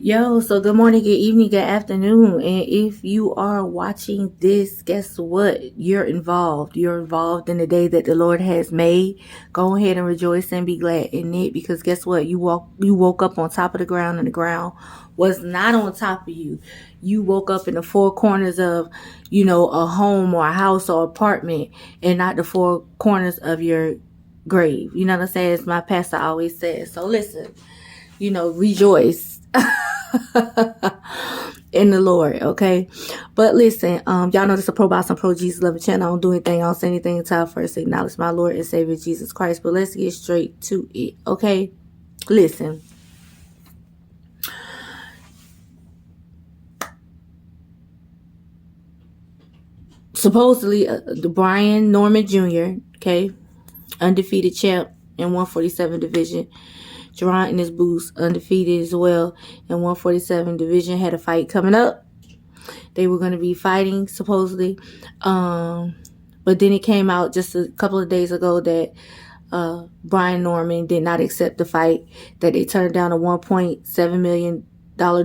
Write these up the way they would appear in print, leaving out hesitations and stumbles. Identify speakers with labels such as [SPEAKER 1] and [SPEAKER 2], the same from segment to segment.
[SPEAKER 1] Yo, so good morning, good evening, good afternoon. And if you are watching this, guess what? You're involved. You're involved in the day that the Lord has made. Go ahead and rejoice and be glad in it, because guess what? You woke up on top of the ground, and the ground was not on top of you. You woke up in the four corners of, a home or a house or apartment, and not the four corners of your grave. You know what I'm saying? As my pastor always says. So listen, rejoice in the Lord, okay? But listen, y'all know this is a Pro Boss and Pro Jesus Loving channel. I don't do anything, I don't say anything until I first acknowledge my Lord and Savior Jesus Christ. But let's get straight to it, okay? Listen. Supposedly, the Brian Norman Jr., okay, undefeated champ in 147 division. Jaron Boots, undefeated as well in 147 division, had a fight coming up. They were going to be fighting, supposedly. But then it came out just a couple of days ago that Brian Norman did not accept the fight, that they turned down a $1.7 million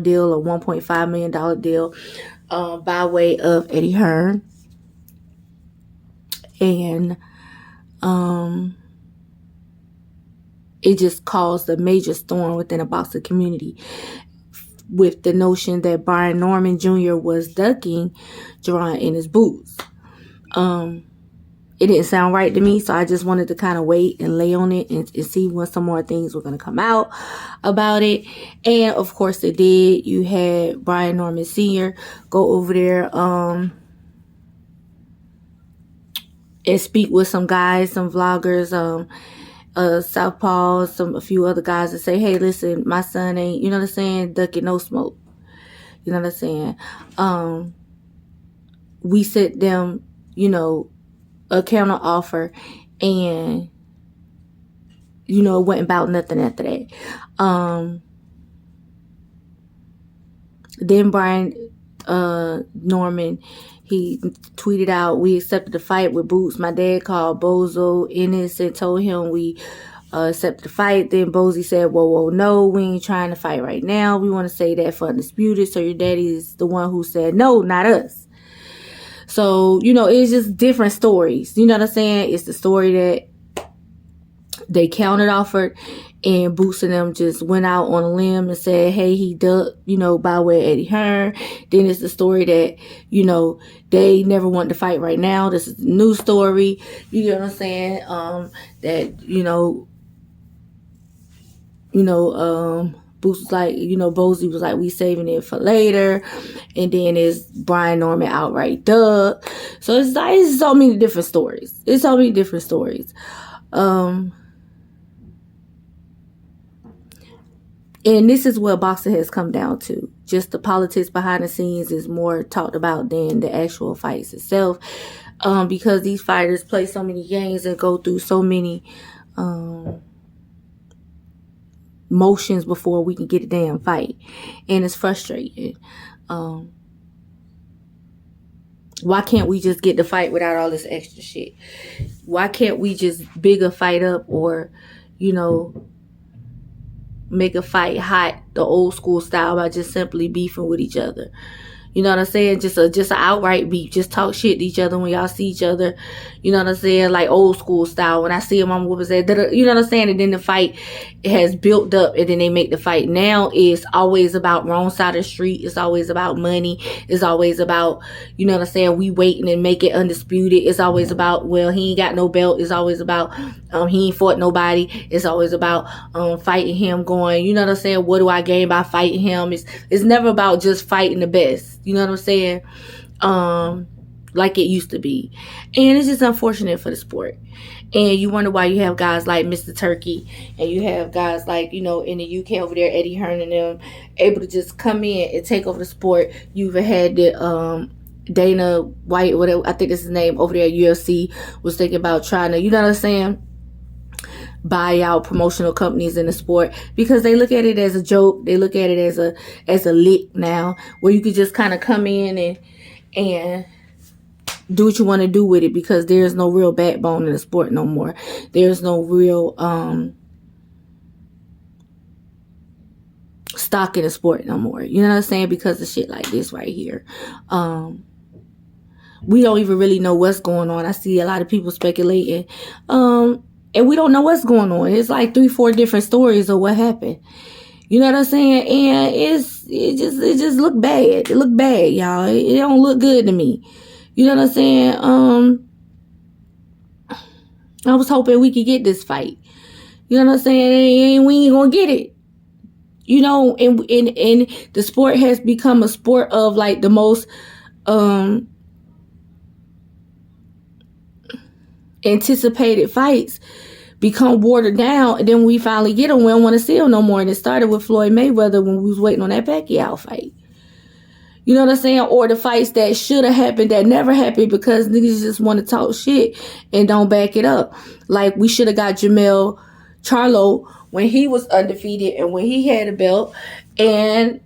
[SPEAKER 1] deal or $1.5 million deal by way of Eddie Hearn. And it just caused a major storm within the boxing community, with the notion that Brian Norman Jr. was ducking Jaron Boots. It didn't sound right to me, so I just wanted to kind of wait and lay on it and see when some more things were going to come out about it. And of course it did. You had Brian Norman Sr. go over there and speak with some guys, some vloggers, Southpaw, a few other guys, and say, hey, listen, my son ain't, you know what I'm saying, ducking no smoke. You know what I'm saying? We sent them, a counter offer, and, it wasn't about nothing after that. Then Brian Norman, he tweeted out, we accepted the fight with Boots. My dad called Bozo Ennis and told him we accepted the fight. Then Bozy said, whoa, no, we ain't trying to fight right now. We want to say that for undisputed. So your daddy is the one who said, no, not us. So, it's just different stories. You know what I'm saying? It's the story that they countered offered, and Boots and them just went out on a limb and said, hey, he ducked, by way of Eddie Hearn. Then it's the story that, they never wanted to fight right now. This is the new story. You know what I'm saying? That, Boots was like, Bozy was like, we saving it for later. And then it's Brian Norman outright duck. So it's so many different stories. It's so many different stories. And this is what boxing has come down to. Just the politics behind the scenes is more talked about than the actual fights itself. Because these fighters play so many games and go through so many motions before we can get a damn fight. And it's frustrating. Why can't we just get the fight without all this extra shit? Why can't we just big a fight up, or, make a fight hot the old school style by just simply beefing with each other? You know what I'm saying? Just an outright beef. Just talk shit to each other when y'all see each other. You know what I'm saying? Like old school style. When I see a mama whooping say, you know what I'm saying? And then the fight has built up, and then they make the fight. Now it's always about wrong side of the street. It's always about money. It's always about, you know what I'm saying, we waiting and make it undisputed. It's always about, well, he ain't got no belt. It's always about he ain't fought nobody. It's always about fighting him, going, you know what I'm saying, what do I gain by fighting him? It's never about just fighting the best. You know what I'm saying? Like it used to be. And it's just unfortunate for the sport. And you wonder why you have guys like Mr. Turkey, and you have guys like, in the UK over there, Eddie Hearn and them, able to just come in and take over the sport. You even had the Dana White, whatever, I think that's his name, over there at UFC, was thinking about trying to, you know what I'm saying, buy out promotional companies in the sport, because they look at it as a joke. They look at it as a lick now, where you could just kind of come in and do what you want to do with it, because there's no real backbone in the sport no more. There's no real stock in the sport no more. You know what I'm saying? Because of shit like this right here. We don't even really know what's going on. I see a lot of people speculating. And we don't know what's going on. It's like 3-4 different stories of what happened. You know what I'm saying? And it just look bad. It look bad, y'all. It don't look good to me. You know what I'm saying? I was hoping we could get this fight. You know what I'm saying? And we ain't gonna get it. You know, and the sport has become a sport of like the most anticipated fights become watered down, and then we finally get them. We don't want to see them no more. And it started with Floyd Mayweather when we was waiting on that Pacquiao fight. You know what I'm saying? Or the fights that should have happened that never happened because niggas just want to talk shit and don't back it up. Like we should have got Jamel Charlo when he was undefeated and when he had a belt, and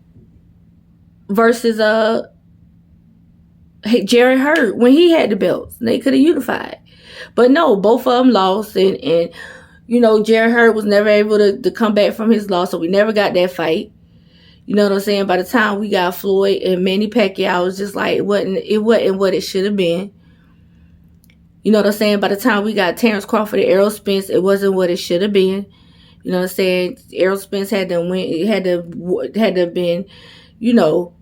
[SPEAKER 1] versus Jaron Hurd when he had the belts. They could have unified. But no, both of them lost, and you know, Jaron Hurd was never able to come back from his loss, so we never got that fight. You know what I'm saying? By the time we got Floyd and Manny Pacquiao, it was just like it wasn't what it should have been. You know what I'm saying? By the time we got Terrence Crawford and Errol Spence, it wasn't what it should have been. You know what I'm saying? Errol Spence had to win. It had to have been, you know,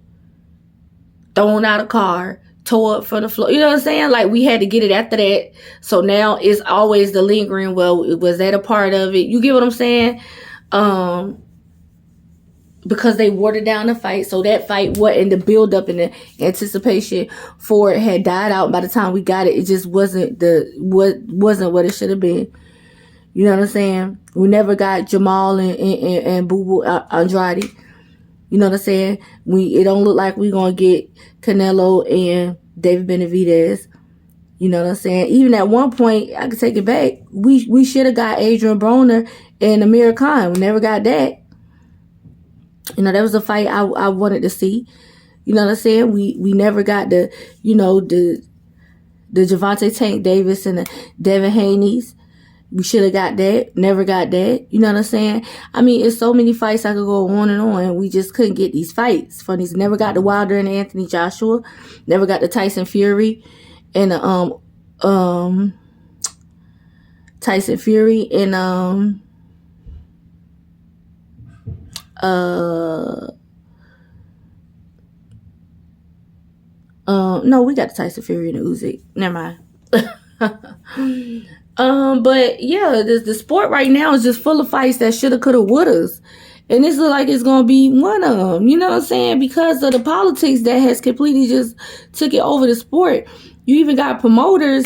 [SPEAKER 1] thrown out of car, tore up from the floor. You know what I'm saying? Like we had to get it after that. So now it's always the lingering. Well, was that a part of it? You get what I'm saying? Because they watered down the fight. So that fight, and the build up and the anticipation for it had died out. By the time we got it, it just wasn't what it should have been. You know what I'm saying? We never got Jamal and Boo Boo Andrade. You know what I'm saying? It don't look like we're going to get Canelo and David Benavidez. You know what I'm saying? Even at one point, I could take it back. We should have got Adrian Broner and Amir Khan. We never got that. You know, that was a fight I wanted to see. You know what I'm saying? We never got the Gervonta Tank Davis and the Devin Haney's. We should have got that. Never got that. You know what I'm saying? I mean, it's so many fights I could go on and on. We just couldn't get these fights from these. Never got the Wilder and Anthony Joshua. Never got the Tyson Fury and the Tyson Fury and no, we got the Tyson Fury and the Usyk. Never mind. But yeah, the sport right now is just full of fights that shoulda, coulda, wouldas. And this looks like it's going to be one of them. You know what I'm saying? Because of the politics that has completely just took it over the sport. You even got promoters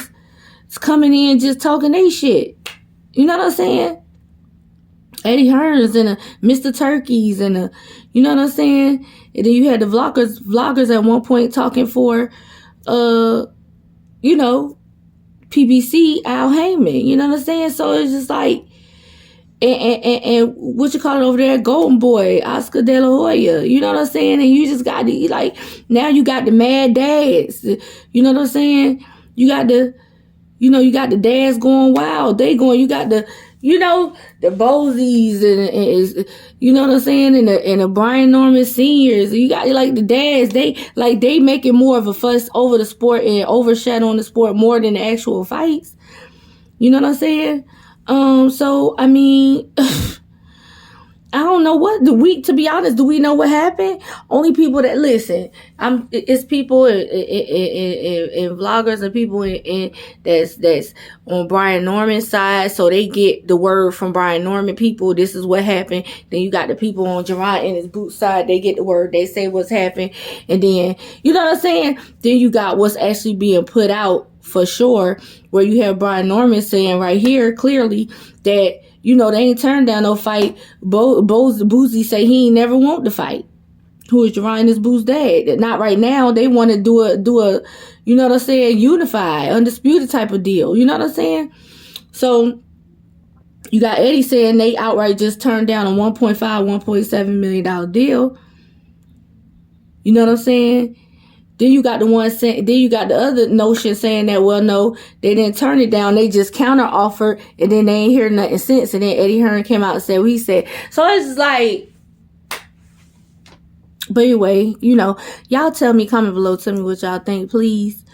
[SPEAKER 1] coming in just talking they shit. You know what I'm saying? Eddie Hearns and Mr. Turkeys and you know what I'm saying? And then you had the vloggers at one point talking for, you know, PBC, Al Heyman, you know what I'm saying? So it's just like, and what you call it over there, Golden Boy, Oscar De La Hoya, you know what I'm saying? And you just got the, like, now you got the mad dads, you know what I'm saying? You got the dads going wild, you got the, you know, the Bozies and you know what I'm saying? And the Brian Norman seniors. You got like the dads, they making more of a fuss over the sport and overshadowing the sport more than the actual fights. You know what I'm saying? So I mean, I don't know to be honest, do we know what happened? Only people that listen. It's people and vloggers and people that's on Brian Norman's side, so they get the word from Brian Norman people. This is what happened. Then you got the people on Jaron and his Boots side. They get the word. They say what's happened, and then you know what I'm saying. Then you got what's actually being put out for sure, where you have Brian Norman saying right here clearly that, you know, they ain't turned down no fight. Boozy say he ain't never want to fight. Who is Jaron is Boo's dad? Not right now. They want to do a, you know what I'm saying, unified, undisputed type of deal. You know what I'm saying? So you got Eddie saying they outright just turned down a $1.5, $1.7 million deal. You know what I'm saying? Then you got the other notion saying that, well, no, they didn't turn it down. They just counter offered, and then they ain't heard nothing since. And then Eddie Hearn came out and said what he said. So it's just like, But anyway, y'all tell me, comment below, tell me what y'all think, please,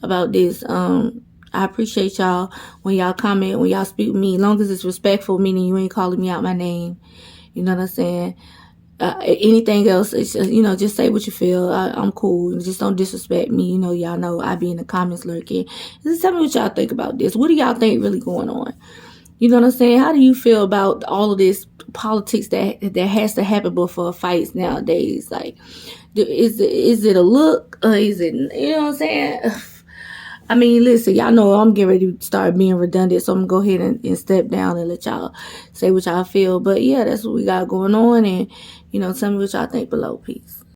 [SPEAKER 1] about this. I appreciate y'all when y'all comment, when y'all speak with me, as long as it's respectful, meaning you ain't calling me out my name. You know what I'm saying? Anything else, it's just, just say what you feel. I'm cool. Just don't disrespect me. Y'all know I be in the comments lurking. Just tell me what y'all think about this. What do y'all think really going on? You know what I'm saying? How do you feel about all of this politics that has to happen before fights nowadays? Like, is it a look, or is it, you know what I'm saying? I mean, listen, y'all know I'm getting ready to start being redundant, so I'm going to go ahead and step down and let y'all say what y'all feel. But yeah, that's what we got going on, and tell me what y'all think below. Peace.